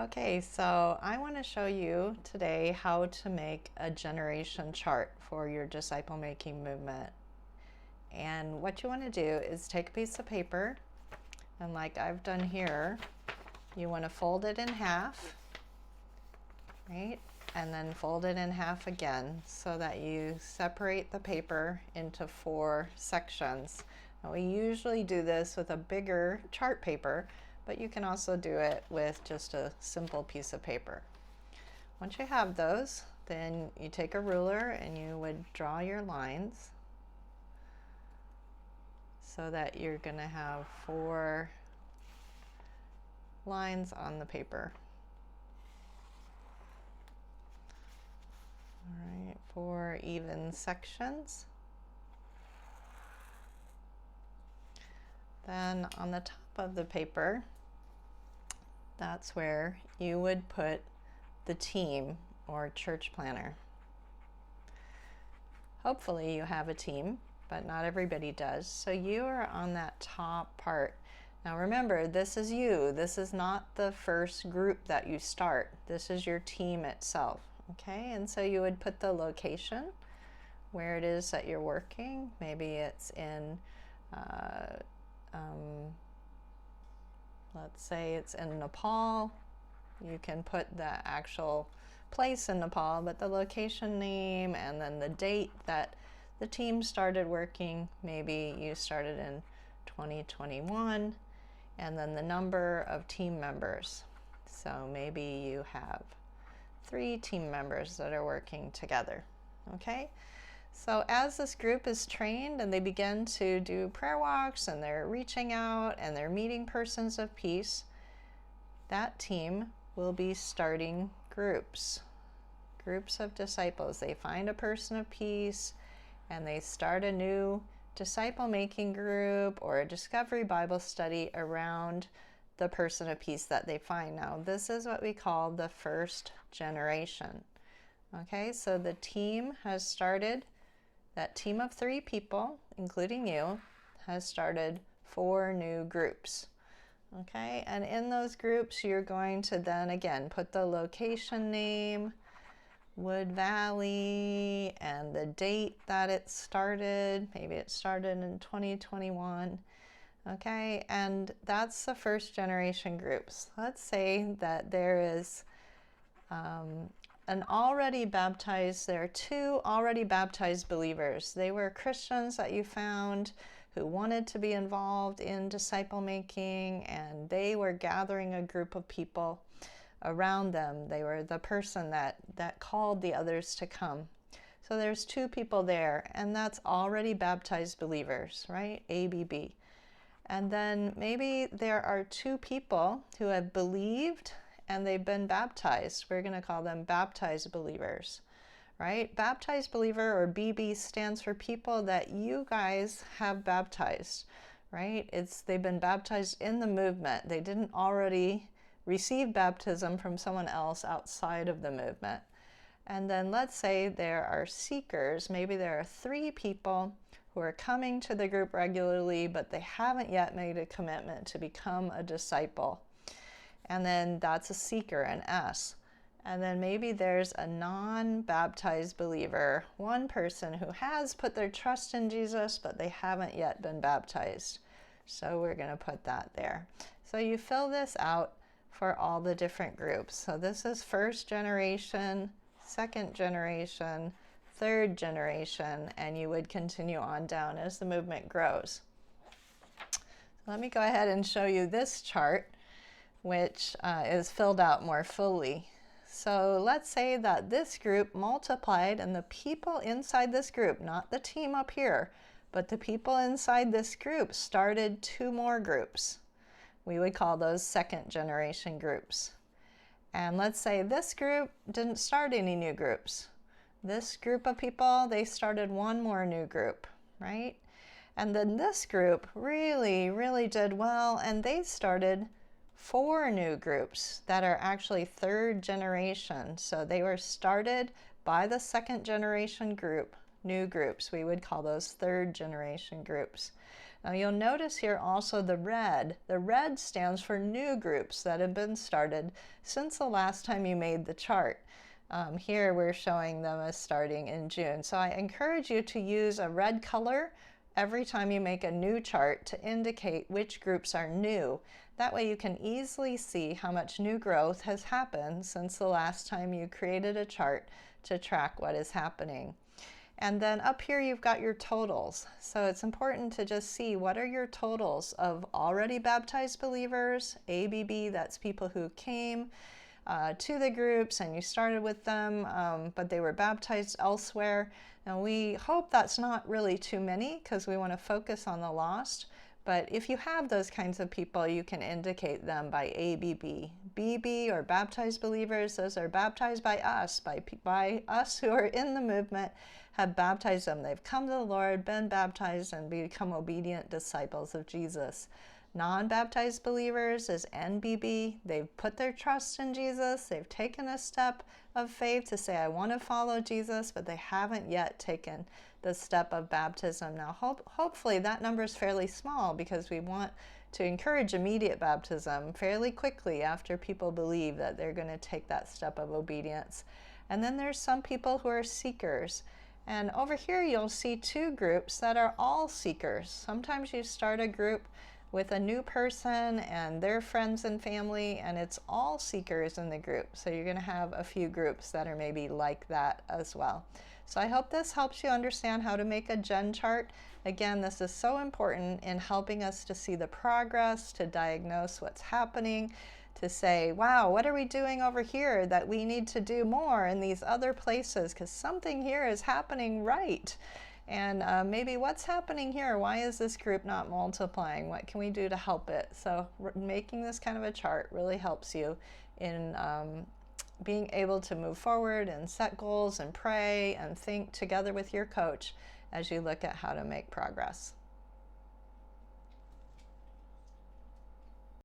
Okay, so I want to show you today how to make a generation chart for your disciple making movement. And what you want to do is take a piece of paper, and like I've done here, you want to fold it in half, right? And then fold it in half again so that you separate the paper into 4 sections. Now, we usually do this with a bigger chart paper, but you can also do it with just a simple piece of paper. Once you have those, then you take a ruler and you would draw your lines so that you're going to have 4 lines on the paper. All right, 4 even sections. Then on the top of the paper, that's where you would put the team or church planner. Hopefully you have a team, but not everybody does. So you are on that top part. Now remember, this is you. This is not the first group that you start. This is your team itself. Okay, and so you would put the location where it is that you're working. Maybe it's in let's say it's in Nepal. You can put the actual place in Nepal, but the location name and then the date that the team started working. Maybe you started in 2021, and then the number of team members. So maybe you have 3 team members that are working together. Okay? So as this group is trained and they begin to do prayer walks and they're reaching out and they're meeting persons of peace, that team will be starting groups of disciples. They find a person of peace and they start a new disciple making group or a discovery Bible study around the person of peace that they find. Now, this is what we call the first generation. Okay, so the team has started. That team of 3 people, including you, has started 4 new groups. Okay, and in those groups, you're going to then again put the location name, Wood Valley, and the date that it started. Maybe it started in 2021. Okay, and that's the first generation groups. Let's say that there is there are 2 already baptized believers. They were Christians that you found who wanted to be involved in disciple making, and they were gathering a group of people around them. They were the person that called the others to come. So there's 2 people there, and that's already baptized believers, right? ABB. And then maybe there are 2 people who have believed and they've been baptized. We're going to call them baptized believers, right? Baptized believer, or BB, stands for people that you guys have baptized, right? They've been baptized in the movement. They didn't already receive baptism from someone else outside of the movement. And then let's say there are seekers. Maybe there are 3 people who are coming to the group regularly, but they haven't yet made a commitment to become a disciple. And then that's a seeker, an S. And then maybe there's a non-baptized believer, 1 person who has put their trust in Jesus, but they haven't yet been baptized. So we're going to put that there. So you fill this out for all the different groups. So this is first generation, second generation, third generation, and you would continue on down as the movement grows. So let me go ahead and show you this chart, which is filled out more fully. So let's say that this group multiplied, and the people inside this group, not the team up here, but the people inside this group started 2 more groups. We would call those second generation groups. And let's say this group didn't start any new groups. This group of people, they started 1 more new group, right? And then this group really, really did well, and they started 4 new groups that are actually third generation. So they were started by the second generation group, new groups. We would call those third generation groups. Now you'll notice here also the red. The red stands for new groups that have been started since the last time you made the chart. Here we're showing them as starting in June. So I encourage you to use a red color every time you make a new chart to indicate which groups are new. That way you can easily see how much new growth has happened since the last time you created a chart to track what is happening. And then up here you've got your totals. So it's important to just see what are your totals of already baptized believers, ABB, that's people who came to the groups and you started with them, but they were baptized elsewhere. Now we hope that's not really too many because we want to focus on the lost. But if you have those kinds of people, you can indicate them by ABB. BB, or baptized believers, those are baptized by us, by us who are in the movement, have baptized them. They've come to the Lord, been baptized, and become obedient disciples of Jesus. Non-baptized believers is NBB. They've put their trust in Jesus. They've taken a step of faith to say, I want to follow Jesus, but they haven't yet taken the step of baptism. Now, hopefully that number is fairly small because we want to encourage immediate baptism fairly quickly after people believe that they're going to take that step of obedience. And then there's some people who are seekers. And over here you'll see two groups that are all seekers. Sometimes you start a group with a new person and their friends and family, and it's all seekers in the group. So you're going to have a few groups that are maybe like that as well. So I hope this helps you understand how to make a Gen chart. Again, this is so important in helping us to see the progress, to diagnose what's happening, to say, wow, what are we doing over here that we need to do more in these other places, because something here is happening right. And maybe what's happening here? Why is this group not multiplying? What can we do to help it? So making this kind of a chart really helps you in being able to move forward and set goals and pray and think together with your coach as you look at how to make progress.